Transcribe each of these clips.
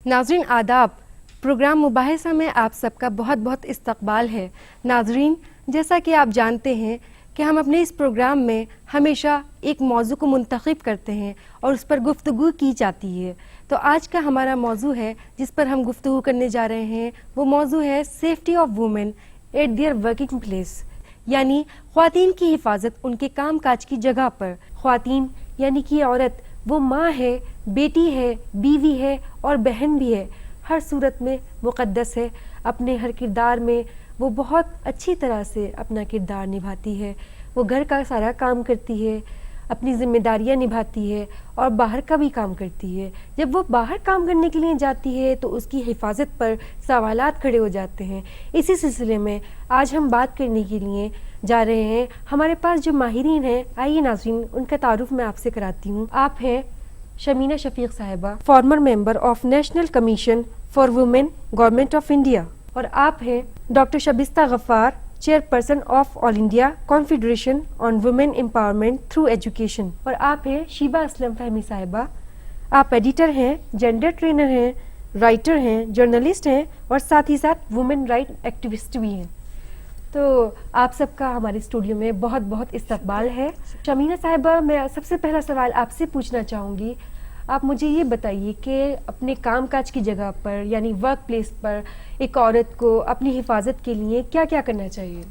नाज़रीन आदाब, प्रोग्राम मुबाहिसा में आप सबका बहुत बहुत इस्तकबाल है। नाज़रीन, जैसा कि आप जानते हैं कि हम अपने इस प्रोग्राम में हमेशा एक मौजू को मुंतखब करते हैं और उस पर गुफ्तगू की जाती है। तो आज का हमारा मौजू है जिस पर हम गुफ्तगू करने जा रहे हैं, वो मौजू है safety of women at there working place, यानी ख्वातीन की हिफाजत उनके काम काज की जगह पर। ख्वातीन यानी कि औरत वो माँ है, बेटी है, बीवी है और बहन भी है। हर सूरत में मुक़द्दस है। अपने हर किरदार में वो बहुत अच्छी तरह से अपना किरदार निभाती है। वो घर का सारा काम करती है, अपनी ज़िम्मेदारियाँ निभाती है और बाहर का भी काम करती है। जब वो बाहर काम करने के लिए जाती है तो उसकी हिफाजत पर सवालात खड़े हो जाते हैं। इसी सिलसिले में आज हम बात करने के लिए जा रहे हैं। हमारे पास जो माहिरीन हैं, आइए नाज़रीन उनका तारुफ मैं आपसे कराती हूँ। आप हैं Shamina Shafiq Sahiba, former member of National Commission for Women, Government of India, और आप हैं doctor Shabista Gaffar, chairperson of All India Confederation on Women Empowerment through Education, और आप हैं शीबा असलम फहमी साहिबा। आप एडिटर हैं, जेंडर ट्रेनर हैं, राइटर हैं, जर्नलिस्ट हैं और साथ ही साथ वुमेन राइट एक्टिविस्ट भी हैं। तो आप सबका हमारे स्टूडियो में बहुत बहुत इस्तकबाल है। शमीना साहिबा, मैं सबसे पहला सवाल आपसे पूछना चाहूँगी। आप मुझे ये बताइए कि अपने कामकाज की जगह पर यानी वर्क प्लेस पर एक औरत को अपनी हिफाजत के लिए क्या क्या करना चाहिए?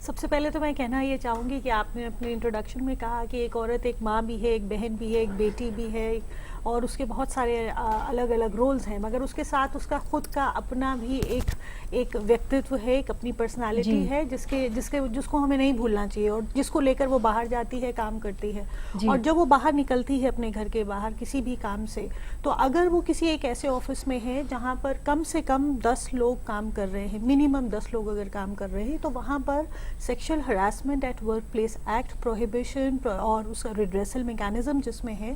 सबसे पहले तो मैं कहना ये चाहूँगी कि आपने अपने इंट्रोडक्शन में कहा कि एक औरत एक माँ भी है, एक बहन भी है, एक बेटी भी है और उसके बहुत सारे अलग अलग रोल्स हैं, मगर उसके साथ उसका खुद का अपना भी एक व्यक्तित्व है, एक अपनी पर्सनालिटी है जिसको हमें नहीं भूलना चाहिए और जिसको लेकर वो बाहर जाती है, काम करती है। और जब वो बाहर निकलती है अपने घर के बाहर किसी भी काम से, तो अगर वो किसी एक ऐसे ऑफिस में है जहाँ पर कम से कम 10 लोग काम कर रहे हैं, मिनिमम 10 लोग अगर काम कर रहे हैं, तो वहाँ पर sexual harassment at work place act prohibition और उसका रिड्रेसल मैकेनिज्म जिसमें है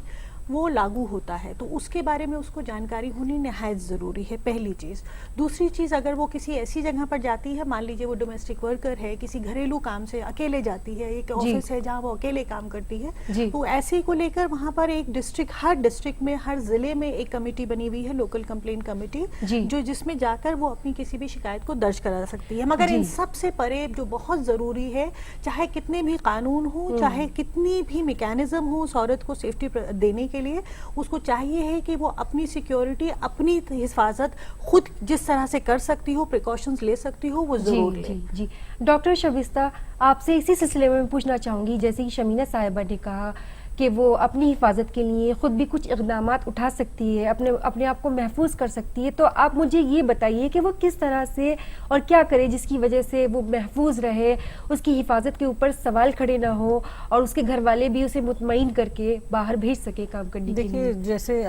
वो लागू होता है। तो उसके बारे में उसको जानकारी होनी नहायत ज़रूरी है, पहली चीज़। दूसरी चीज़, अगर वो किसी ऐसी जगह पर जाती है, मान लीजिए वो डोमेस्टिक वर्कर है, किसी घरेलू काम से अकेले जाती है, एक ऑफिस है जहाँ वो अकेले काम करती है, तो ऐसे को लेकर वहाँ पर एक हर डिस्ट्रिक्ट में, हर ज़िले में एक कमेटी बनी हुई है, लोकल कंप्लेंट कमेटी, जो जिसमें जाकर वो अपनी किसी भी शिकायत को दर्ज करा सकती है। मगर इन सबसे परे जो बहुत ज़रूरी है, चाहे कितने भी कानून हो, चाहे कितनी भी मैकेनिज्म हो उस औरत को सेफ्टी देने के लिए, उसको चाहिए है कि वो अपनी सिक्योरिटी, अपनी हिफाजत खुद जिस तरह से कर सकती हो, प्रिकॉशंस ले सकती हो, वो जरूर ले। जी डॉक्टर शबिस्ता, आपसे इसी सिलसिले में पूछना चाहूँगी, जैसे कि शमीना साहिबा ने कहा कि वो अपनी हिफाजत के लिए खुद भी कुछ इक़दामात उठा सकती है, अपने आप को महफूज कर सकती है, तो आप मुझे ये बताइए कि वो किस तरह से और क्या करे जिसकी वजह से वो महफूज रहे, उसकी हिफाजत के ऊपर सवाल खड़े ना हो और उसके घर वाले भी उसे मुतमईन करके बाहर भेज सके काम करने के लिए। देखिए, जैसे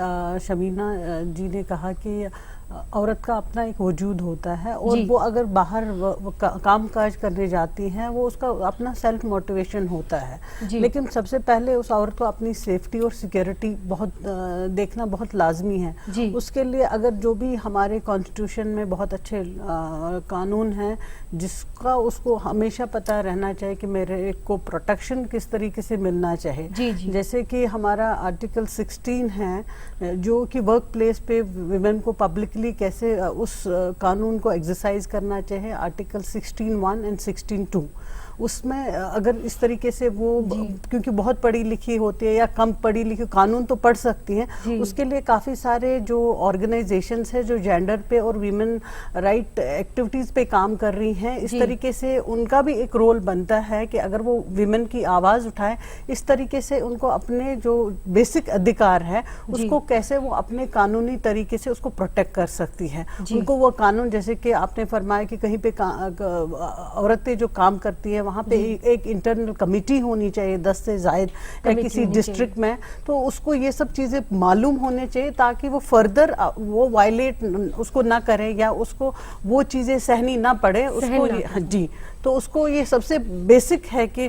शमीना जी ने कहा कि औरत का अपना एक वजूद होता है और वो अगर बाहर काम काज करने जाती हैं, वो उसका अपना सेल्फ मोटिवेशन होता है। लेकिन सबसे पहले उस औरत को अपनी सेफ्टी और सिक्योरिटी देखना बहुत लाजमी है। उसके लिए अगर जो भी हमारे कॉन्स्टिट्यूशन में बहुत अच्छे कानून हैं, जिसका उसको हमेशा पता रहना चाहिए कि मेरे को प्रोटेक्शन किस तरीके से मिलना चाहिए। जैसे कि हमारा आर्टिकल 16 है जो कि वर्क प्लेस पे विमेन को पब्लिक कैसे उस कानून को एक्सरसाइज करना चाहिए, आर्टिकल 16(1) एंड 16(2). उसमें अगर इस तरीके से वो क्योंकि बहुत पढ़ी लिखी होती है या कम पढ़ी लिखी, कानून तो पढ़ सकती हैं, उसके लिए काफ़ी सारे जो ऑर्गेनाइजेशंस हैं जो जेंडर पे और वीमेन राइट एक्टिविटीज़ पे काम कर रही हैं, इस तरीके से उनका भी एक रोल बनता है कि अगर वो वीमेन की आवाज़ उठाएं, इस तरीके से उनको अपने जो बेसिक अधिकार है उसको कैसे वो अपने कानूनी तरीके से उसको प्रोटेक्ट कर सकती है। उनको वो कानून, जैसे कि आपने फरमाया कि कहीं पे औरतें जो काम करती है वहाँ पे एक इंटरनल कमेटी होनी चाहिए 10 से ज़ायद या किसी डिस्ट्रिक्ट में, तो उसको ये सब चीज़ें मालूम होने चाहिए ताकि वो फर्दर वो वायलेट उसको ना करे या उसको वो चीज़ें सहनी ना पड़े उसको। जी, तो उसको ये सबसे बेसिक है कि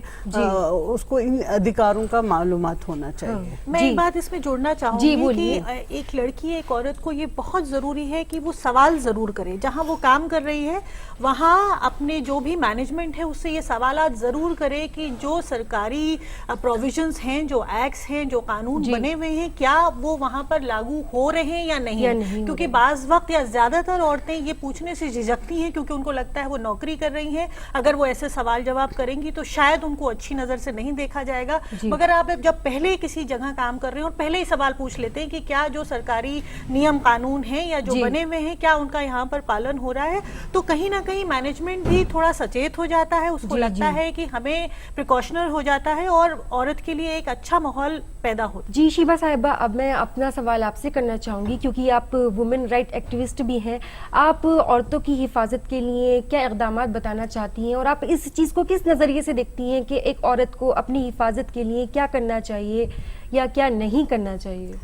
उसको इन अधिकारों का मालूमात होना चाहिए। मैं एक बात इसमें जोड़ना चाहूंगी कि एक लड़की, एक औरत को ये बहुत जरूरी है कि वो सवाल जरूर करे। जहां वो काम कर रही है वहां अपने जो भी मैनेजमेंट है उससे ये सवालात जरूर करे कि जो सरकारी प्रोविजंस हैं, जो एक्ट्स हैं, जो कानून बने हुए हैं, क्या वो वहां पर लागू हो रहे हैं या नहीं। क्योंकि बाज वक्त या ज्यादातर औरतें ये पूछने से झिझकती हैं क्योंकि उनको लगता है वो नौकरी कर रही हैं, अगर वो ऐसे सवाल जवाब करेंगी तो शायद उनको अच्छी नजर से नहीं देखा जाएगा। मगर आप जब पहले किसी जगह काम कर रहे हो और पहले ही सवाल पूछ लेते हैं कि क्या जो सरकारी नियम कानून है या जो बने हुए हैं क्या उनका यहाँ पर पालन हो रहा है, तो कहीं ना कहीं मैनेजमेंट भी थोड़ा सचेत हो जाता है। उसको लगता है कि हमें प्रिकॉशनर हो जाता है और औरत के लिए एक अच्छा माहौल पैदा होता है। जी शीबा साहिबा, अब मैं अपना सवाल आपसे करना चाहूंगी क्योंकि आप वुमेन राइट एक्टिविस्ट भी हैं। आप औरतों की हिफाजत के लिए क्या इक़दाम बताना चाहती हैं और आप इस चीज़ को किस नज़रिए से देखती हैं कि एक औरत को अपनी हिफाजत के लिए क्या करना चाहिए या क्या नहीं करना चाहिए?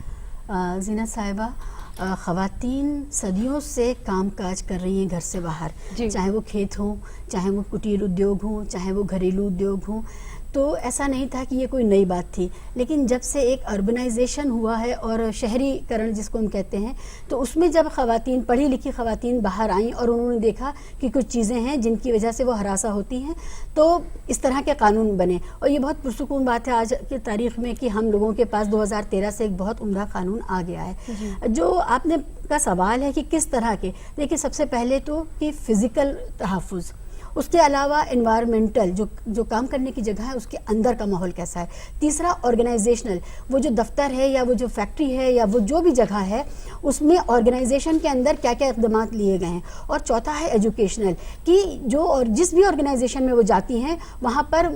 ज़ीनत साहिबा, ख़वातीन सदियों से काम काज कर रही हैं घर से बाहर, चाहे वो खेत हो, चाहे वो कुटीर उद्योग हो, चाहे वो घरेलू उद्योग हो। तो ऐसा नहीं था कि ये कोई नई बात थी, लेकिन जब से एक अर्बनाइजेशन हुआ है और शहरीकरण जिसको हम कहते हैं, तो उसमें जब ख़वातीन, पढ़ी लिखी ख़वातीन बाहर आईं और उन्होंने देखा कि कुछ चीज़ें हैं जिनकी वजह से वो हरासा होती हैं, तो इस तरह के कानून बने। और ये बहुत पुरसुकून बात है आज की तारीख़ में कि हम लोगों के पास 2013 से एक बहुत उम्दा कानून आ गया है। जो आपने का सवाल है कि किस तरह के, देखिए सबसे पहले तो कि फ़िज़िकल तहफ़्फ़ुज़, उसके अलावा एनवायरमेंटल जो काम करने की जगह है उसके अंदर का माहौल कैसा है। तीसरा ऑर्गेनाइजेशनल, वो जो दफ्तर है या वो जो फैक्ट्री है या वो जो भी जगह है उसमें ऑर्गेनाइजेशन के अंदर क्या क्या इक़दाम लिए गए हैं। और चौथा है एजुकेशनल, कि जो और जिस भी ऑर्गेनाइजेशन में वो जाती हैं वहाँ पर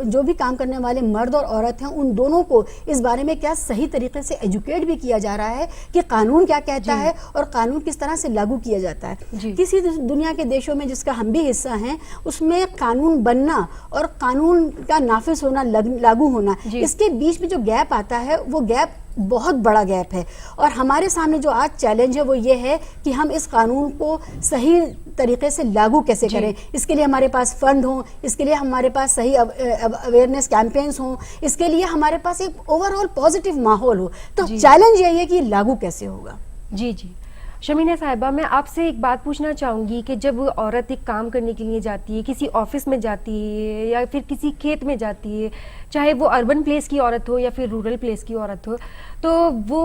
जो भी काम करने वाले मर्द और औरत हैं उन दोनों को इस बारे में क्या सही तरीके से एजुकेट भी किया जा रहा है कि कानून क्या कहता है और कानून किस तरह से लागू किया जाता है। किसी दुनिया के देशों में जिसका हम भी हिस्सा हैं उसमें कानून बनना और कानून का नाफिज होना, लागू होना, इसके बीच में जो गैप आता है वो गैप बहुत बड़ा गैप है। और हमारे सामने जो आज चैलेंज है वो ये है कि हम इस कानून को सही तरीके से लागू कैसे करें। इसके लिए हमारे पास फंड हो, इसके लिए हमारे पास सही अवेयरनेस कैंपेन्स हो, इसके लिए हमारे पास एक ओवरऑल पॉजिटिव माहौल हो। तो चैलेंज यही है कि लागू कैसे होगा। जी शमीना साहिबा, मैं आपसे एक बात पूछना चाहूँगी कि जब औरत एक काम करने के लिए जाती है, किसी ऑफिस में जाती है या फिर किसी खेत में जाती है, चाहे वो अर्बन प्लेस की औरत हो या फिर रूरल प्लेस की औरत हो, तो वो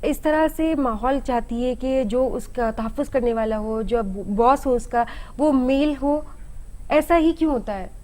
इस तरह से माहौल चाहती है कि जो उसका तहफ़्फ़ुज़ करने वाला हो, जो बॉस हो उसका, वो मेल हो। ऐसा ही क्यों होता है?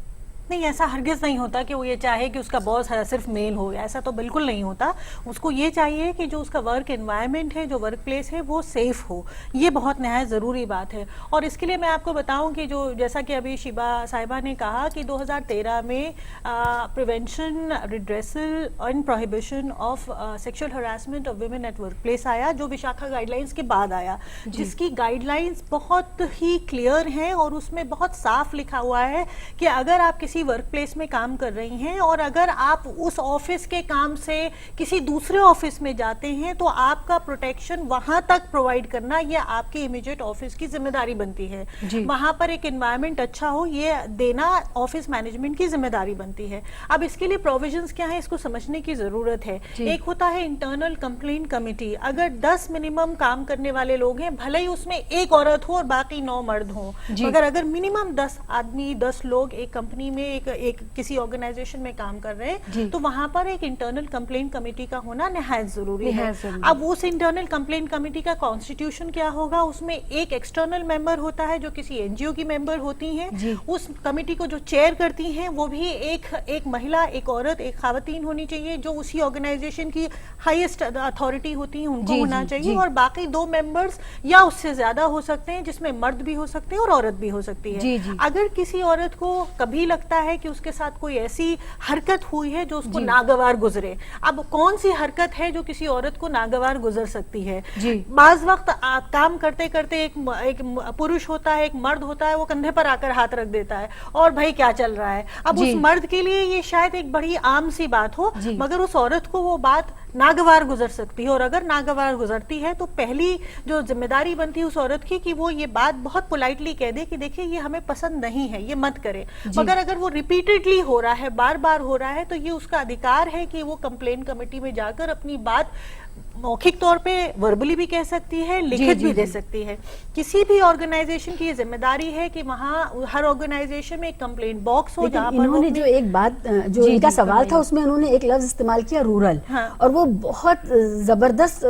नहीं, ऐसा हरगिज़ नहीं होता कि वो ये चाहे कि उसका बॉस सिर्फ मेल हो, ऐसा तो बिल्कुल नहीं होता। उसको ये चाहिए कि जो उसका वर्क एनवायरनमेंट है, जो वर्क प्लेस है, वो सेफ़ हो। ये बहुत नहायत ज़रूरी बात है। और इसके लिए मैं आपको बताऊं कि जो जैसा कि अभी शीबा साहिबा ने कहा कि 2013 में prevention, redressal and prohibition of sexual harassment of women at work place आया, जो विशाखा गाइडलाइंस के बाद आया, जिसकी गाइडलाइंस बहुत ही क्लियर हैं और उसमें बहुत साफ लिखा हुआ है कि अगर आप किसी वर्क प्लेस में काम कर रही हैं और अगर आप उस ऑफिस के काम से किसी दूसरे ऑफिस में जाते हैं तो आपका प्रोटेक्शन वहां तक प्रोवाइड करना ये आपके इमीडिएट ऑफिस की जिम्मेदारी बनती है। वहां पर एक एनवायरनमेंट अच्छा हो ये देना ऑफिस मैनेजमेंट की जिम्मेदारी बनती है। अब इसके लिए प्रोविजंस क्या है इसको समझने की जरूरत है। एक होता है इंटरनल कंप्लेंट कमेटी। अगर 10 मिनिमम काम करने वाले लोग हैं, भले ही उसमें एक औरत हो और बाकी 9 मर्द हो, मगर अगर मिनिमम 10 आदमी, 10 लोग एक कंपनी में एक किसी ऑर्गेनाइजेशन में काम कर रहे हैं तो वहां पर एक इंटरनल कंप्लेंट कमेटी का होना निहायत जरूरी है। अब उस इंटरनल कंप्लेंट कमेटी का कॉन्स्टिट्यूशन क्या होगा, उसमें एक एक्सटर्नल मेंबर होता है जो किसी एनजीओ की मेंबर होती हैं। उस कमेटी को जो चेयर करती हैं वो भी एक महिला, एक औरत, एक खावतीन होनी चाहिए जो उसी ऑर्गेनाइजेशन की हाईएस्ट अथॉरिटी होती है, उनको होना चाहिए। और बाकी 2 मेंबर्स या उससे ज्यादा हो सकते हैं, जिसमें मर्द भी हो सकते हैं और औरत भी हो सकती है। अगर किसी औरत को कभी लगता है कि उसके साथ कोई ऐसी हरकत हुई है जो उसको नागवार गुजरे, अब कौन सी हरकत है जो किसी औरत को नागवार गुजर सकती है? बाज वक्त काम करते करते एक पुरुष होता है, एक मर्द होता है, वो कंधे पर आकर हाथ रख देता है और भाई क्या चल रहा है। अब उस मर्द के लिए ये शायद एक बड़ी आम सी बात हो, मगर उस औरत को वो बात नागवार गुजर सकती है। और अगर नागवार गुजरती है तो पहली जो जिम्मेदारी बनती है उस औरत की कि वो ये बात बहुत पोलाइटली कह दे कि देखिए ये हमें पसंद नहीं है, ये मत करे। मगर अगर वो रिपीटेडली हो रहा है, बार बार हो रहा है, तो ये उसका अधिकार है कि वो कंप्लेन कमेटी में जाकर अपनी बात मौखिक तौर पे वर्बली भी कह सकती है, लिखित भी दे सकती है। किसी भी ऑर्गेनाइजेशन की ये जिम्मेदारी है कि वहाँ हर ऑर्गेनाइजेशन में एक कंप्लेंट बॉक्स हो जहाँ पर इन्होंने जो एक बात जो इनका सवाल था उसमें उन्होंने एक लफ्ज इस्तेमाल किया रूरल। हाँ। और वो बहुत जबरदस्त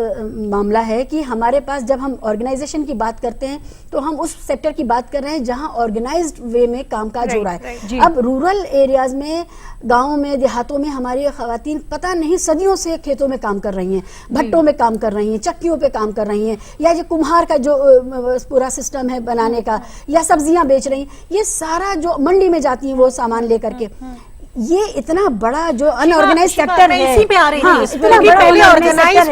मामला है कि हमारे पास जब हम ऑर्गेनाइजेशन की बात करते हैं तो हम उस सेक्टर की बात कर रहे हैं जहां ऑर्गेनाइज्ड वे में कामकाज हो रहा है। अब रूरल एरियाज में, गाँव में, देहातों में हमारी खवातीन पता नहीं सदियों से खेतों में काम कर रही हैं, भट्टों में काम कर रही हैं, चक्कियों पे काम कर रही हैं, या ये कुम्हार का जो पूरा सिस्टम है बनाने का, या सब्जियां बेच रही हैं, ये सारा जो मंडी में जाती हैं वो सामान लेकर के, ये इतना बड़ा जो अनऑर्गेनाइज सेक्टर है, इसी पे आ रही हाँ, है, इतना बड़ा ऑर्गेनाइज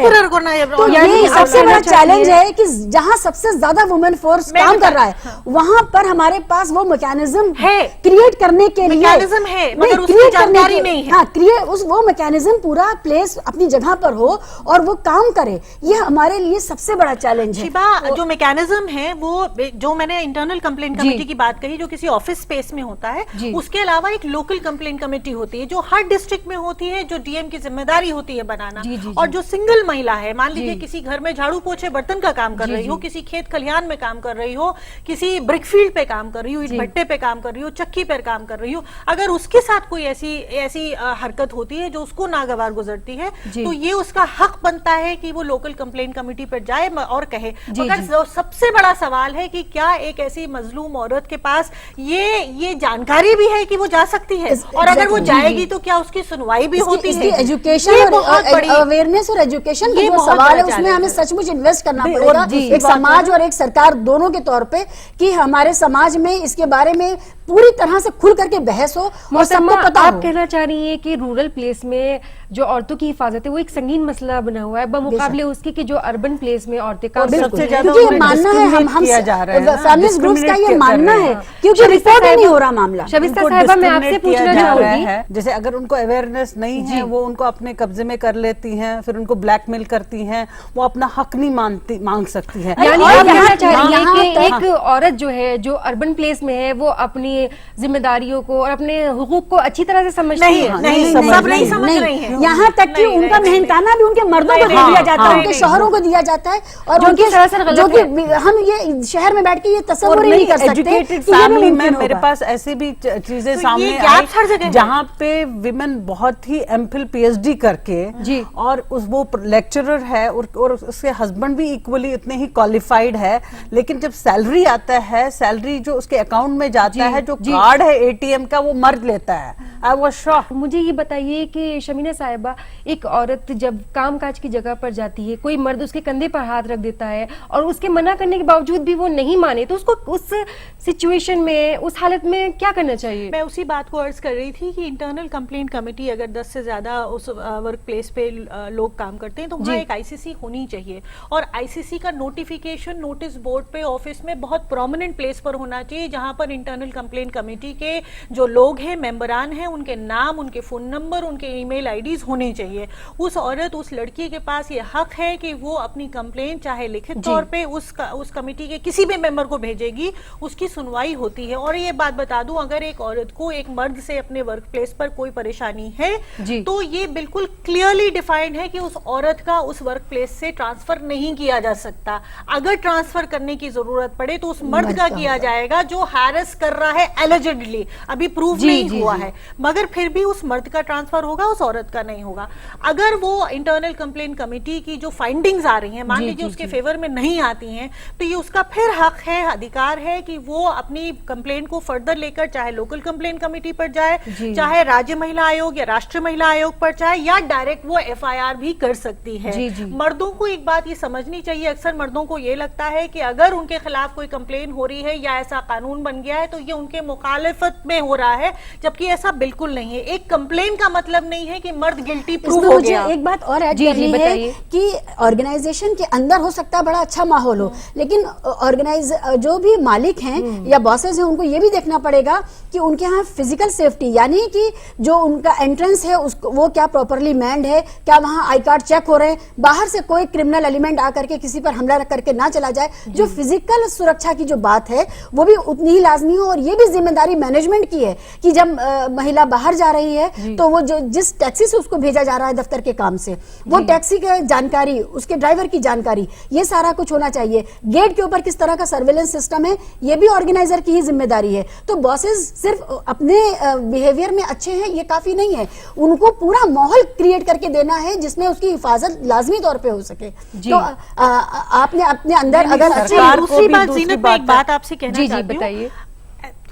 तो ये सबसे बड़ा चैलेंज है कि जहां सबसे ज्यादा वुमेन फोर्स काम कर रहा है वहां पर हमारे पास वो मैकेनिज्म है क्रिएट करने के लिए, मैकेनिज्म है, मगर उसकी जानकारी नहीं है। हाँ, वो मैकेनिज्म पूरा प्लेस अपनी जगह पर हो और वो काम करे, ये हमारे लिए सबसे बड़ा चैलेंज है। शिबा, जो मैकेनिज्म है वो जो मैंने इंटरनल कंप्लेंट कमेटी की बात कही जो किसी ऑफिस स्पेस में होता है, उसके अलावा एक लोकल कंप्लेंट कमेटी होती है जो हर डिस्ट्रिक्ट में होती है, जो डीएम की जिम्मेदारी होती है बनाना। और जो सिंगल महिला है, मान लीजिए किसी घर में झाड़ू पोछे बर्तन का काम कर रही हो, किसी खेत खलिहान में काम कर रही हो, किसी ब्रिकफील्ड पे काम कर रही हो, ईंट भट्टे पे काम कर रही हो, चक्की पर काम कर रही हो, अगर उसके साथ कोई ऐसी हरकत होती है जो उसको नागवार गुजरती है तो ये उसका हक बनता है कि वो लोकल कंप्लेंट कमेटी पर जाए और कहे। मगर सबसे बड़ा सवाल है कि क्या एक ऐसी मजलूम औरत के पास ये जानकारी भी है कि वो जा सकती है, और अगर वो जाएगी तो क्या उसकी सुनवाई भी होती है? एजुकेशन और अवेयरनेस और एजुकेशन का जो सवाल है उसमें हमें सचमुच इन्वेस्ट करना पड़ेगा, एक समाज और एक सरकार दोनों के तौर पे, कि हमारे समाज में इसके बारे में पूरी तरह से खुल करके बहस हो और सबको पता हो। आप कहना चाह रही हैं कि रूरल प्लेस में जो औरतों की हिफाजत है वो एक संगीन मसला बना हुआ है बमुकाबले उसके कि जो अर्बन प्लेस में औरतें काम करती हैं। ज्यादा क्योंकि ये मानना है हम फेमिनिस्ट ग्रुप्स का ये मानना है, क्योंकि रिपोर्ट ही नहीं हो रहा मामला। शबिस्ता साहिबा, मैं आपसे पूछना चाहूंगी, जैसे अगर उनको अवेयरनेस नहीं है, वो उनको अपने कब्जे में कर लेती हैं, फिर उनको ब्लैकमेल करती हैं, वो अपना हक नहीं मांग सकती है। यानी आप कहना चाह रही हैं कि एक औरत जो है जो अर्बन प्लेस में है वो अपनी जिम्मेदारियों को और अपने हुकूक को अच्छी तरह से समझती है? नहीं समझ रही है। यहाँ तक कि उनका मेहनताना भी उनके मर्दों को दे दिया जाता है, उनके शोहरों को दिया जाता है, और जो कि हम ये शहर में बैठ के ये तस्वीर नहीं कर सकते। फैमिली में मेरे पास ऐसी भी चीजें सामने आई जहाँ पे विमेन बहुत ही एमफिल पीएचडी करके और वो लेक्चरर है और उसके हस्बैंड भी इक्वली इतने ही क्वालिफाइड है, लेकिन जब सैलरी आता है, सैलरी जो उसके अकाउंट में जाता है, जो कार्ड है एटीएम का, वो मर्द लेता है। I was shocked. मुझे ये बताइए कि शमीना साहिबा, एक औरत जब कामकाज की जगह पर जाती है, कोई मर्द उसके कंधे पर हाथ रख देता है और उसके मना करने के बावजूद भी वो नहीं माने, तो उसको उस सिचुएशन में, उस हालत में क्या करना चाहिए? मैं उसी बात को अर्ज कर रही थी कि इंटरनल कंप्लेंट कमेटी अगर 10 से ज्यादा उस वर्क प्लेस पे लोग काम करते हैं तो वहाँ एक आईसीसी होनी चाहिए, और आईसीसी का नोटिफिकेशन नोटिस बोर्ड पे ऑफिस में बहुत प्रोमिनेंट प्लेस पर होना चाहिए, जहाँ पर इंटरनल कंप्लेंट कमेटी के जो लोग हैं, मेंबरान हैं, उनके नाम, उनके फोन नंबर, उनके ईमेल आईडीज होने चाहिए। उस औरत, उस लड़की के पास ये हक है कि वो अपनी कंप्लेंट चाहे लिखित तौर पे उस कमेटी के किसी भी मेंबर को भेजेगी, उसकी सुनवाई होती है। और ये बात बता दूं, अगर एक औरत को एक मर्द से अपने वर्क प्लेस पर कोई परेशानी है तो ये बिल्कुल क्लियरली डिफाइंड है कि उस औरत का उस वर्क प्लेस से ट्रांसफर नहीं किया जा सकता। अगर ट्रांसफर करने की जरूरत पड़े तो उस मर्द का किया जाएगा जो हैरेस कर रहा है, एलिजिडली, अभी प्रूव नहीं हुआ है, मगर फिर भी उस मर्द का ट्रांसफर होगा, उस औरत का नहीं होगा। अगर वो इंटरनल कंप्लेंट कमेटी की जो फाइंडिंग्स आ रही हैं, मान लीजिए उसके फेवर में नहीं आती हैं, तो ये उसका फिर हक है, अधिकार है कि वो अपनी कंप्लेंट को फर्दर लेकर चाहे लोकल कंप्लेंट कमेटी पर जाए, चाहे राज्य महिला आयोग या राष्ट्रीय महिला आयोग पर जाए, या डायरेक्ट वो एफआईआर भी कर सकती है। मर्दों को एक बात ये समझनी चाहिए, अक्सर मर्दों को ये लगता है कि अगर उनके खिलाफ कोई कंप्लेन हो रही है या ऐसा कानून बन गया है तो ये उनके मुखालिफत में हो रहा है, जबकि ऐसा बिल्कुल नहीं है। एक कंप्लेन का मतलब नहीं है कि मर्द गिल्टी प्रूव हो गया। एक बात और ऐड करनी है कि ऑर्गेनाइजेशन के अंदर हो सकता है बड़ा अच्छा माहौल हो, लेकिन जो भी मालिक हैं या बॉसेस हैं, उनको ये भी देखना पड़ेगा कि उनके यहाँ फिजिकल सेफ्टी यानी यानी कि जो उनका एंट्रेंस है उसको वो क्या प्रॉपरली मैन्ड है, क्या वहाँ आई कार्ड चेक हो रहे हैं, बाहर से कोई क्रिमिनल एलिमेंट आकर के किसी पर हमला करके ना चला जाए। जो फिजिकल सुरक्षा की जो बात है वो भी उतनी ही लाजमी हो, और ये भी जिम्मेदारी मैनेजमेंट की है कि जब महिला बाहर जा रही है तो वो जो जिस टैक्सी से उसको भेजा जा रहा है दफ्तर के काम से, वो टैक्सी की जानकारी, उसके ड्राइवर की जानकारी, ये सारा कुछ होना चाहिए। गेट के ऊपर किस तरह का सर्वेलेंस सिस्टम है, ये भी ऑर्गेनाइजर की ही जिम्मेदारी है। तो बॉसेस सिर्फ अपने बिहेवियर में अच्छे हैं ये काफी नहीं है, उनको पूरा माहौल क्रिएट करके देना है जिसमें उसकी हिफाजत लाजमी तौर पे हो सके। तो आपने अपने अंदर अगर अच्छी दूसरी बात जीनत, मैं एक बात आपसे कहना चाहती हूँ। बताइए।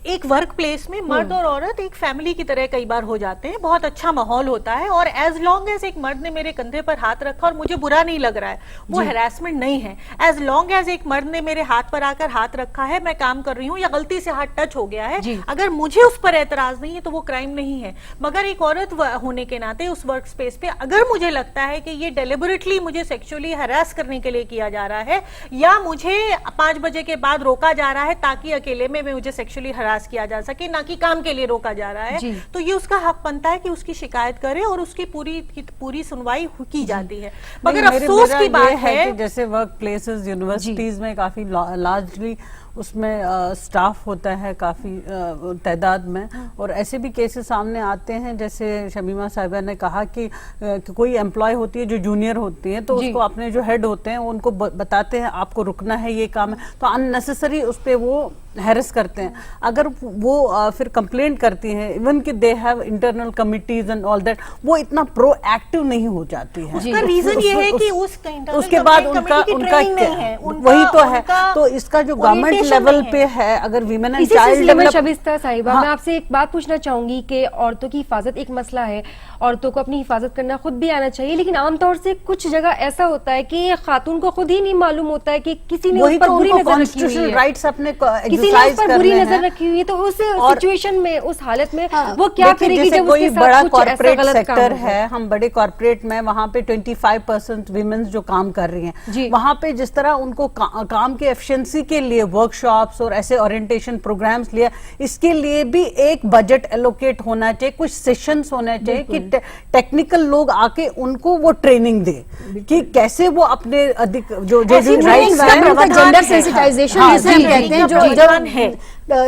एक वर्क प्लेस में मर्द और औरत एक फैमिली की तरह कई बार हो जाते हैं, बहुत अच्छा माहौल होता है, और एज लॉन्ग एज एक मर्द ने मेरे कंधे पर हाथ रखा और मुझे बुरा नहीं लग रहा है, वो हैरेसमेंट नहीं है। एज लॉन्ग एज एक मर्द ने मेरे हाथ पर आकर हाथ रखा है, मैं काम कर रही हूँ या गलती से हाथ टच हो गया है, अगर मुझे उस पर एतराज नहीं है तो वो क्राइम नहीं है। मगर एक औरत होने के नाते उस वर्क स्पेस पे अगर मुझे लगता है कि ये डेलिबरेटली मुझे सेक्सुअली हरास करने के लिए किया जा रहा है, या मुझे 5 बजे के बाद रोका जा रहा है ताकि अकेले में मुझे सेक्सुअली किया जा सके, ना कि काम के लिए रोका जा रहा है, तो ये उसका हक बनता है कि उसकी शिकायत करे और उसकी पूरी सुनवाई की जाती है। मगर अफसोस की बात है कि जैसे वर्क प्लेसेस यूनिवर्सिटीज में काफी लार्जली उसमें स्टाफ होता है काफी तादाद में, और ऐसे भी केसेस सामने आते हैं जैसे शमीमा साहिबा ने कहा कि कोई एम्प्लॉय होती है जो जूनियर होती है, तो उसको अपने जो हेड होते हैं उनको बताते हैं आपको रुकना है, ये काम है, तो अननेसेसरी उस पे वो हैरेस करते हैं। अगर वो फिर कंप्लेंट करती हैं, इवन कि they have internal committees and all that, वो इतना प्रोएक्टिव नहीं हो जाती है। उसका रीजन ये है कि उसके बाद उनका वही तो है। तो इसका जो गवर्नमेंट लेवल पे है, अगर वीमेन एंड चाइल्ड शबिस्ता साहिबा, मैं आपसे एक बात पूछना चाहूंगी कि औरतों की हिफाजत एक मसला है, औरतों को अपनी हिफाजत करना खुद भी आना चाहिए, लेकिन आमतौर से कुछ जगह ऐसा होता है कि खातून को खुद ही नहीं मालूम होता है कि किसी ने उस पर बुरी नजर रखी हुई है, राइट्स अपने किसी पर बुरी नजर रखी हुई है, तो उस सिचुएशन में, उस हालत में वो क्या करेगी जब उसके साथ कुछ ऐसा गलत काम है। हम बड़े कॉर्पोरेट में वहां पे 25% वीमेन जो काम कर रही हैं, वहां पे जिस तरह उनको काम के एफिशिएंसी के लिए वर्कशॉप्स और ऐसे ओरिएंटेशन प्रोग्राम्स लिया, इसके लिए भी एक बजट एलोकेट होना चाहिए, कुछ सेशंस होने चाहिए कि टेक्निकल लोग आके उनको वो ट्रेनिंग दे कि कैसे वो अपने अधिक जो जेंडर सेंसिटाइजेशन जिसे हम कहते हैं,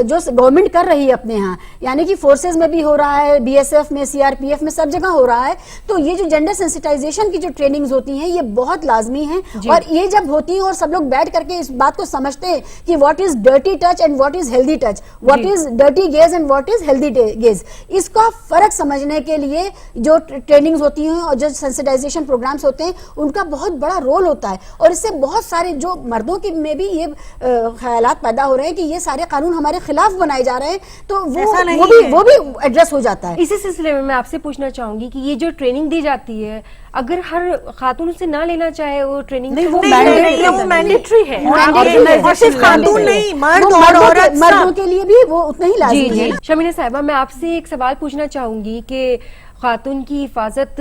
जो गवर्नमेंट कर रही है अपने यहाँ, यानी कि फोर्सेज में भी हो रहा है, बीएसएफ में, सीआरपीएफ में, सब जगह हो रहा है। तो ये जो जेंडर सेंसिटाइजेशन की जो ट्रेनिंग्स होती हैं ये बहुत लाजमी हैं, और ये जब होती हैं और सब लोग बैठ करके इस बात को समझते हैं कि what is dirty touch and what is healthy touch, what is dirty gauge and what is healthy gauge, इसका फर्क समझने के लिए जो ट्रेनिंग्स होती हैं और जो सेंसिटाइजेशन प्रोग्राम्स होते हैं उनका बहुत बड़ा रोल होता है। और इससे बहुत सारे जो मर्दों की में भी ये ख्यालात पैदा हो रहे हैं कि ये सारे कानून हमारे खिलाफ बनाए जा रहे हैं, तो वो भी एड्रेस हो जाता है। इसी सिलसिले में मैं आपसे पूछना चाहूंगी कि ये जो ट्रेनिंग दी जाती है, अगर हर खातून से ना लेना चाहे वो ट्रेनिंग, नहीं, वो मैंडेटरी है, और सिर्फ खातून नहीं, मर्द और औरत, मर्दों के लिए भी वो उतना ही लाज़मी है। शमीना साहिबा, मैं आपसे एक सवाल पूछना चाहूंगी कि खातून की हिफाजत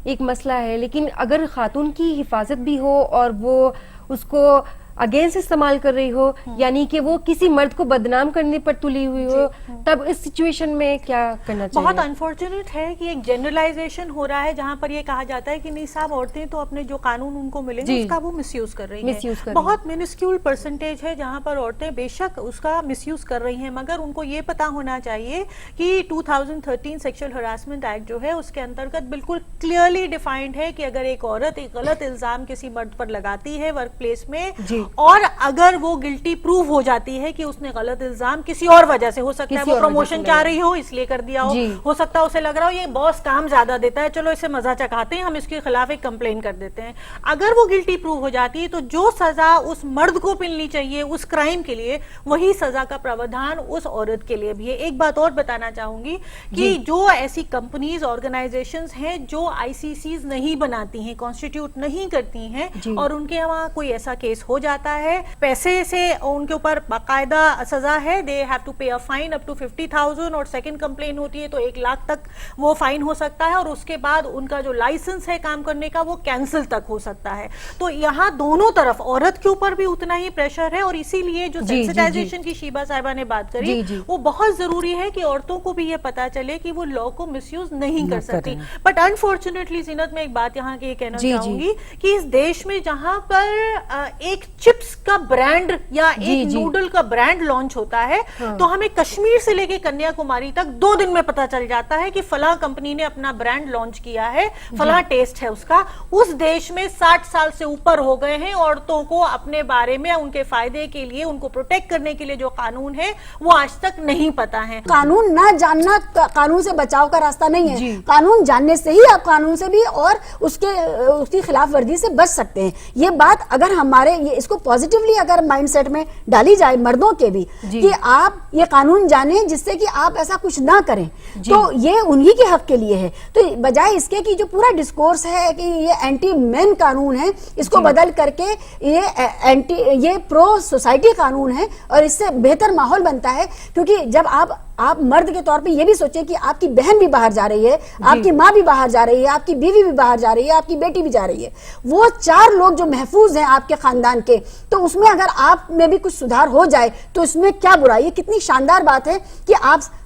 एक मसला है, लेकिन अगर खातून की हिफाजत भी हो और वो उसको अगेंस्ट इस्तेमाल कर रही हो, यानी कि वो किसी मर्द को बदनाम करने पर तुली हुई हो, तब इस सिचुएशन में क्या करना चाहिए? बहुत अनफॉर्चुनेट है कि एक जनरलाइजेशन हो रहा है जहां पर ये कहा जाता है कि नहीं साहब, औरतें तो अपने जो कानून उनको मिलेंगे उसका वो मिसयूज कर रही हैं। बहुत मिनिस्क्यूल परसेंटेज है जहां पर औरतें बेशक उसका मिसयूज कर रही हैं, मगर उनको ये पता होना चाहिए कि 2013 सेक्सुअल हरासमेंट एक्ट जो है उसके अंतर्गत बिल्कुल क्लियरली डिफाइंड है कि अगर एक औरत एक गलत इल्जाम किसी मर्द पर लगाती है वर्क प्लेस में, और अगर वो गिल्टी प्रूव हो जाती है कि उसने गलत इल्जाम किसी और वजह से, हो सकता है वो प्रमोशन चाह रही हो इसलिए कर दिया हो सकता है उसे लग रहा हो ये बॉस काम ज्यादा देता है, चलो इसे मजा चखाते हैं, हम इसके खिलाफ एक कंप्लेन कर देते हैं। अगर वो गिल्टी प्रूव हो जाती है तो जो सजा उस मर्द को मिलनी चाहिए उस क्राइम के लिए, वही सजा का प्रावधान उस औरत के लिए भी है। एक बात और बताना चाहूंगी कि जो ऐसी कंपनीज, ऑर्गेनाइजेशंस हैं जो आईसीसीज नहीं बनाती हैं, कॉन्स्टिट्यूट नहीं करती हैं, और उनके वहां कोई ऐसा केस हो जाता है, पैसे से उनके ऊपर बाकायदा सजा है, दे हैव टू पे अ फाइन अप टू 50,000, और सेकंड कंप्लेन होती है तो 1 लाख तक वो फाइन हो सकता है, और उसके बाद उनका जो लाइसेंस है काम करने का वो कैंसिल तक हो सकता है। तो यहाँ दोनों तरफ औरत के ऊपर भी उतना ही प्रेशर है, और इसीलिए जो सेंसिटाइजेशन की शीबा साहिबा ने बात करी वो बहुत जरूरी है कि औरतों को भी ये पता चले कि वो लॉ को मिसयूज नहीं कर सकती। बट अनफॉर्चुनेटली जीनत, मैं एक बात यहाँ की कहना चाहूंगी कि इस देश में जहां पर एक चिप्स का ब्रांड या एक नूडल का ब्रांड लॉन्च होता है तो हमें कश्मीर से लेके कन्याकुमारी तक 2 दिन में पता चल जाता है कि फला कंपनी ने अपना ब्रांड लॉन्च किया है, फला टेस्ट है उसका। उस देश में 60 साल से ऊपर हो गए हैं, औरतों को अपने बारे में उनके फायदे के लिए, उनको प्रोटेक्ट करने के लिए जो कानून है वो आज तक नहीं पता है। कानून ना जानना कानून से बचाव का रास्ता नहीं है, कानून जानने से ही आप कानून से भी और उसकी खिलाफ वर्जी से बच सकते हैं। ये बात अगर हमारे इसको पॉजिटिवली अगर माइंडसेट में डाली जाए मर्दों के भी कि आप ये कानून जानें जिससे कि आप ऐसा कुछ ना करें, तो ये उन्हीं के हक के लिए है। तो बजाय इसके कि जो पूरा डिस्कोर्स है कि ये एंटी मेन कानून है, इसको बदल करके ये प्रो सोसाइटी कानून है, और इससे बेहतर माहौल बनता है। क्योंकि जब आप मर्द के तौर पे ये भी सोचें कि आपकी बहन भी बाहर जा रही है, आपकी माँ भी बाहर जा रही है, आपकी बीवी भी बाहर जा रही है, आपकी बेटी भी जा रही है, वो 4 लोग जो महफूज हैं आपके खानदान के, तो उसमें अगर आप में भी कुछ सुधार हो जाए तो इसमें क्या बुराई है। कितनी शानदार बात है कि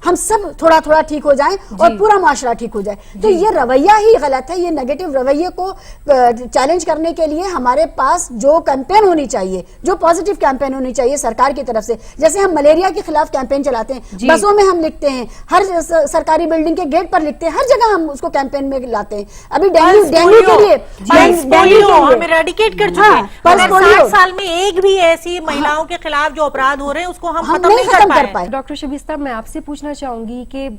हम सब थोड़ा थोड़ा ठीक हो जाएं और पूरा माशरा ठीक हो जाए। तो ये रवैया ही गलत है। ये नेगेटिव रवैये को चैलेंज करने के लिए हमारे पास जो कैंपेन होनी चाहिए, जो पॉजिटिव कैंपेन होनी चाहिए सरकार की तरफ से, जैसे हम मलेरिया के खिलाफ कैंपेन चलाते हैं, बसों में हम लिखते हैं, हर सरकारी बिल्डिंग के गेट पर लिखते हैं, हर जगह हम उसको कैंपेन में लाते हैं। अभी डेंगू के लिए हम इरेडिकेट कर चुके हैं, पर 60 साल में एक भी ऐसी महिलाओं के खिलाफ जो अपराध हो रहे हैं उसको हम खत्म नहीं कर पाए। डॉक्टर शबिस्ता, मैं आपसे पूछना चाहूंगी कि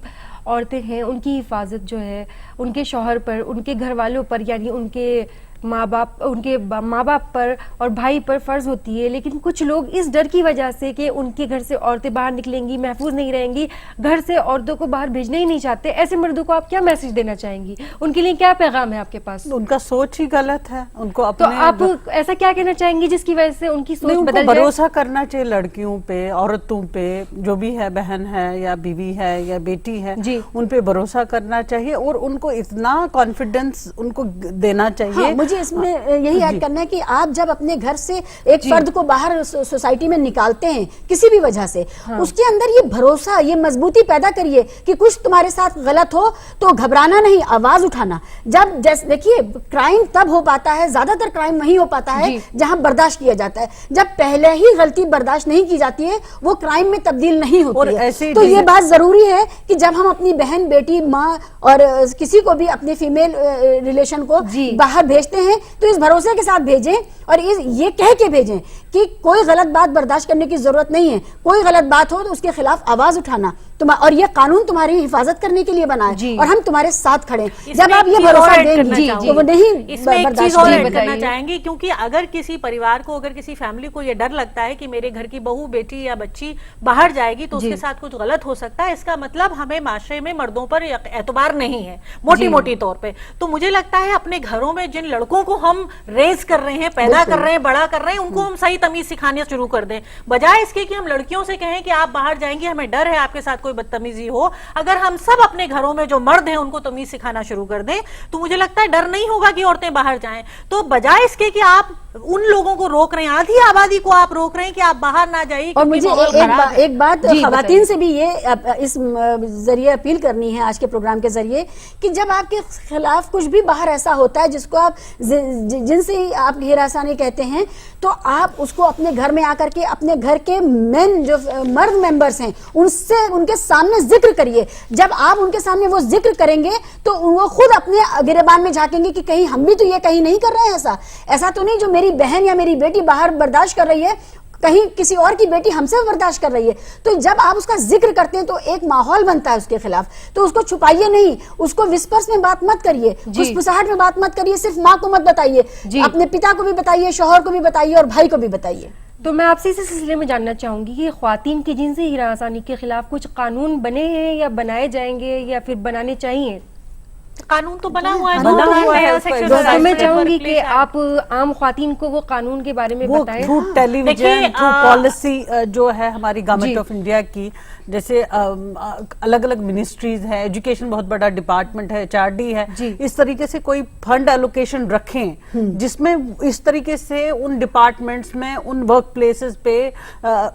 औरतें हैं, उनकी हिफाजत जो है उनके शौहर पर, उनके घर वालों पर, यानी उनके माँ बाप पर और भाई पर फर्ज होती है, लेकिन कुछ लोग इस डर की वजह से कि उनके घर से औरतें बाहर निकलेंगी, महफूज नहीं रहेंगी, घर से औरतों को बाहर भेजना ही नहीं चाहते, ऐसे मर्दों को आप क्या मैसेज देना चाहेंगी? उनके लिए क्या पैगाम है आपके पास? उनका सोच ही गलत है, उनको अपने, तो आप ऐसा क्या कहना चाहेंगी जिसकी वजह से उनकी सोच बदल जाए? भरोसा करना चाहिए लड़कियों पे, औरतों पे, जो भी है, बहन है या बीवी है या बेटी है, उन पे भरोसा करना चाहिए और उनको इतना कॉन्फिडेंस उनको देना चाहिए। मुझे इसमें यही ऐड करना है कि आप जब अपने घर से एक फर्द को बाहर सोसाइटी में निकालते हैं किसी भी वजह से, उसके अंदर ये भरोसा, ये मजबूती पैदा करिए कि कुछ तुम्हारे साथ गलत हो तो घबराना नहीं, आवाज उठाना। जब जैसे देखिए, क्राइम तब हो पाता है, ज्यादातर क्राइम वही हो पाता है जहां बर्दाश्त किया जाता है। जब पहले ही गलती बर्दाश्त नहीं की जाती है वो क्राइम में तब्दील नहीं होती है। तो ये बात जरूरी है कि जब हम अपनी बहन, बेटी, माँ और किसी को भी अपने फीमेल रिलेशन को बाहर भेजते हैं तो इस भरोसे के साथ भेजें और ये कह के भेजें कि कोई गलत बात बर्दाश्त करने की जरूरत नहीं है, कोई गलत बात हो तो उसके खिलाफ आवाज उठाना, और ये कानून तुम्हारी हिफाजत करने के लिए बना है और हम तुम्हारे साथ खड़े हैं। जब आप ये भरोसा देंगी तो वो नहीं बर्दाश्त करना चाहेंगे, क्योंकि अगर किसी परिवार को, अगर किसी फैमिली को ये डर लगता है कि मेरे घर की बहू, बेटी या बच्ची बाहर जाएगी तो उसके साथ कुछ गलत हो सकता है, इसका मतलब हमें माशरे में मर्दों पर एतबार नहीं है मोटी तौर पे। तो मुझे लगता है अपने घरों में जिन लड़कों को हम रेज कर रहे हैं, पैदा कर रहे हैं, बड़ा कर रहे हैं, उनको हम सही तमीज सिखाने शुरू कर दें, बजाय इसके कि हम लड़कियों से कहें कि आप बाहर जाएंगी, हमें डर है आपके साथ कोई बदतमीजी हो। अगर हम सब अपने घरों में जो मर्द हैं उनको तमीज सिखाना शुरू कर दें तो मुझे लगता है डर नहीं होगा कि औरतें बाहर जाएं। तो बजाय इसके कि आप उन लोगों को रोक रहे हैं, आधी आबादी को आप रोक रहे हैं कि आप बाहर ना जाइए। और मुझे एक बात खवातीन से भी ये इस जरिए अपील करनी है आज के प्रोग्राम के जरिए कि जब आपके खिलाफ कुछ भी बाहर ऐसा होता है जिसको आप जिनसे आप हिरासानी कहते हैं, तो आप उसको अपने घर में आकर के अपने घर के मेन जो मर्द मेंबर्स हैं उनसे, उनके सामने जिक्र करिए। जब आप उनके सामने वो जिक्र करेंगे तो वो खुद अपने गिरेबान में झांकेंगे कि कहीं हम भी तो ये कहीं नहीं कर रहे हैं, ऐसा तो नहीं जो मेरी बहन या मेरी बेटी बाहर बर्दाश्त कर रही है, कहीं किसी और की बेटी हमसे बर्दाश्त कर रही है। तो जब आप उसका जिक्र करते हैं तो एक माहौल बनता है उसके खिलाफ, तो उसको छुपाइए नहीं, उसको विस्पर्स में बात मत करिए, फुसफुसाहट में बात मत करिए, सिर्फ माँ को मत बताइए, अपने पिता को भी बताइए, शौहर को भी बताइए और भाई को भी बताइए। तो मैं आपसे इस सिलसिले में जानना चाहूंगी कि ख्वातीन की जिनसी हिरासानी के खिलाफ कुछ कानून बने हैं या बनाए जाएंगे या फिर बनाने चाहिए? कानून तो बना हुआ है, बना हुआ है, सेक्शन उसका दोस्तों मैं हरासमेंट चाहूंगी कि वर्कप्लेस आप आम ख्वातीन को वो कानून के बारे में वो बताएं। थ्रू टेलीविजन, देखिए, थ्रू पॉलिसी जो है हमारी जी। गवर्नमेंट ऑफ इंडिया की, जैसे अलग अलग मिनिस्ट्रीज है, एजुकेशन बहुत बड़ा डिपार्टमेंट है, एचआरडी है, जी। इस तरीके से कोई फंड एलोकेशन रखें जिसमें इस तरीके से उन डिपार्टमेंट्स में, उन वर्क प्लेसेस पे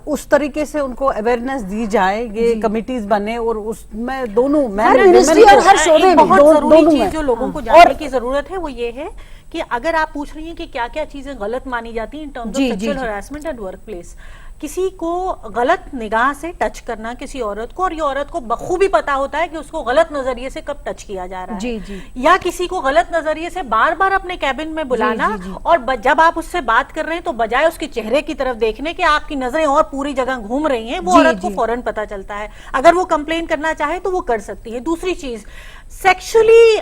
उस तरीके से उनको अवेयरनेस दी जाए, ये कमिटीज बने और उसमें दोनों हर मिनिस्ट्री और हर शोबे में बहुत जरूरी दोनों चीज में। जो लोगों को जानने की जरूरत है वो ये है कि अगर आप पूछ रही हैं कि क्या क्या चीजें गलत मानी जाती हैं इन टर्म्स ऑफ जी, सेक्सुअल जी। हरासमेंट एंड वर्क प्लेस, किसी को गलत निगाह से टच करना किसी औरत को, और ये औरत को बखूबी पता होता है कि उसको गलत नजरिए से कब टच किया जा रहा है, जी, जी। या किसी को गलत नजरिए से बार बार अपने कैबिन में बुलाना, जी, जी। और जब आप उससे बात कर रहे हैं तो बजाय उसके चेहरे की तरफ देखने के आपकी नजरें और पूरी जगह घूम रही हैं, वो जी, औरत को जी। फौरन पता चलता है। अगर वो कंप्लेन करना चाहे तो वो कर सकती है। दूसरी चीज, सेक्सुअली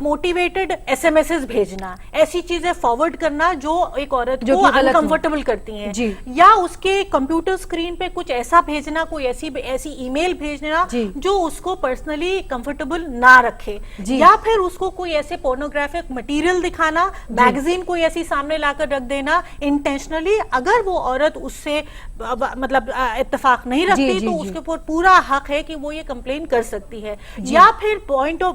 मोटिवेटेड एसएमएसेस भेजना, ऐसी चीजें फॉरवर्ड करना जो एक औरत जो को कि गलत हो। अनकंफर्टेबल करती हैं, जी। या उसके कंप्यूटर स्क्रीन पे कुछ ऐसा भेजना, कोई ऐसी ईमेल भेजना जी। जो उसको पर्सनली कंफर्टेबल ना रखे, जी। या फिर उसको कोई ऐसे पोर्नोग्राफिक मटेरियल दिखाना, मैगजीन कोई ऐसी सामने लाकर रख देना इंटेंशनली। अगर वो औरत उससे मतलब इत्तेफाक नहीं रखती जी, तो जी। उसके ऊपर पूरा हक है कि वो ये कंप्लेन कर सकती है, या फिर पॉइंट ऑफ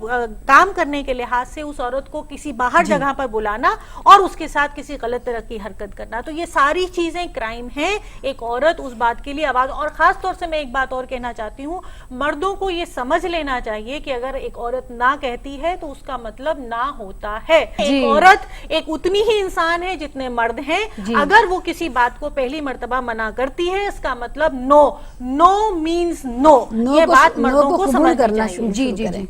काम करने के लिहाज से उस औरत को किसी बाहर जगह पर बुलाना और उसके साथ किसी गलत तरह की हरकत करना। तो ये सारी चीजें क्राइम हैं। एक औरत उस बात के लिए आवाज, और खास तौर से मैं एक बात और कहना चाहती हूँ, मर्दों को ये समझ लेना चाहिए कि अगर एक औरत ना कहती है तो उसका मतलब ना होता है। जी। एक औरत एक उतनी ही इंसान है जितने मर्द हैं। जी। अगर वो किसी बात को पहली मर्तबा मना करती है, इसका मतलब no, no means no. No ये को- बात नो मर्दों को को कबूल समझनी करना चाहिए। शुरू जी जी करें। जी।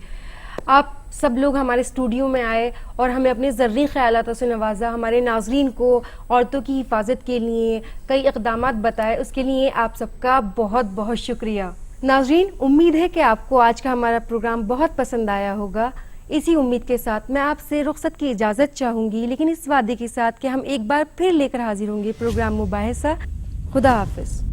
आप सब लोग हमारे स्टूडियो में आए और हमें अपने ज़र्री ख़यालातों से नवाजा, हमारे नाज़रीन को औरतों की हिफाजत के लिए कई इक़दामात बताए, उसके लिए आप सबका बहुत बहुत शुक्रिया। नाज़रीन, उम्मीद है कि आपको आज का हमारा प्रोग्राम बहुत पसंद आया होगा। इसी उम्मीद के साथ मैं आपसे रुख्सत की इजाज़त चाहूँगी, लेकिन इस वादे के साथ कि हम एक बार फिर लेकर हाजिर होंगे प्रोग्राम मुबाहिसा। खुदा हाफिज़।